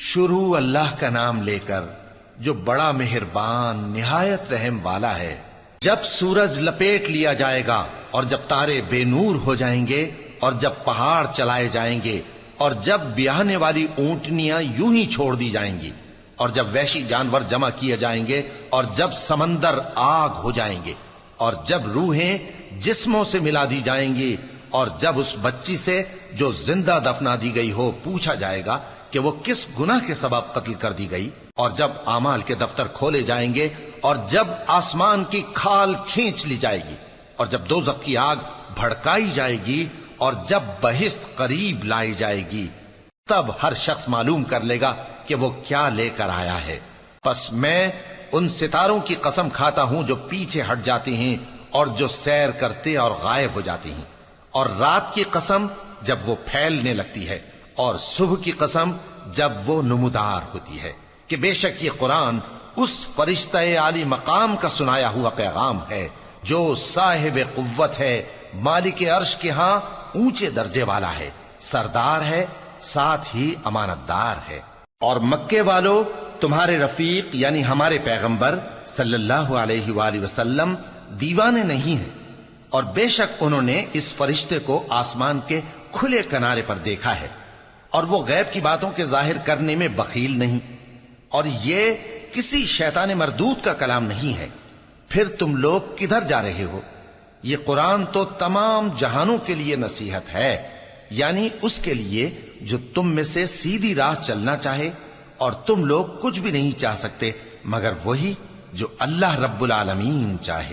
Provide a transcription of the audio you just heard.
شروع اللہ کا نام لے کر جو بڑا مہربان نہایت رحم والا ہے۔ جب سورج لپیٹ لیا جائے گا اور جب تارے بے نور ہو جائیں گے اور جب پہاڑ چلائے جائیں گے اور جب بیاہنے والی اونٹنیاں یوں ہی چھوڑ دی جائیں گی اور جب وحشی جانور جمع کیے جائیں گے اور جب سمندر آگ ہو جائیں گے اور جب روحیں جسموں سے ملا دی جائیں گی اور جب اس بچی سے جو زندہ دفنا دی گئی ہو پوچھا جائے گا کہ وہ کس گناہ کے سبب قتل کر دی گئی، اور جب اعمال کے دفتر کھولے جائیں گے اور جب آسمان کی کھال کھینچ لی جائے گی اور جب دوزخ کی آگ بھڑکائی جائے گی اور جب بہشت قریب لائی جائے گی، تب ہر شخص معلوم کر لے گا کہ وہ کیا لے کر آیا ہے۔ پس میں ان ستاروں کی قسم کھاتا ہوں جو پیچھے ہٹ جاتے ہیں اور جو سیر کرتے اور غائب ہو جاتے ہیں، اور رات کی قسم جب وہ پھیلنے لگتی ہے، اور صبح کی قسم جب وہ نمودار ہوتی ہے، کہ بے شک یہ قرآن اس فرشتہ عالی مقام کا سنایا ہوا پیغام ہے جو صاحب قوت ہے، مالک عرش کے ہاں اونچے درجے والا ہے، سردار ہے، ساتھ ہی امانت دار ہے۔ اور مکے والو، تمہارے رفیق یعنی ہمارے پیغمبر صلی اللہ علیہ وآلہ وسلم دیوانے نہیں ہیں، اور بے شک انہوں نے اس فرشتے کو آسمان کے کھلے کنارے پر دیکھا ہے، اور وہ غیب کی باتوں کے ظاہر کرنے میں بخیل نہیں، اور یہ کسی شیطان مردود کا کلام نہیں ہے۔ پھر تم لوگ کدھر جا رہے ہو؟ یہ قرآن تو تمام جہانوں کے لیے نصیحت ہے، یعنی اس کے لیے جو تم میں سے سیدھی راہ چلنا چاہے، اور تم لوگ کچھ بھی نہیں چاہ سکتے مگر وہی جو اللہ رب العالمین چاہے۔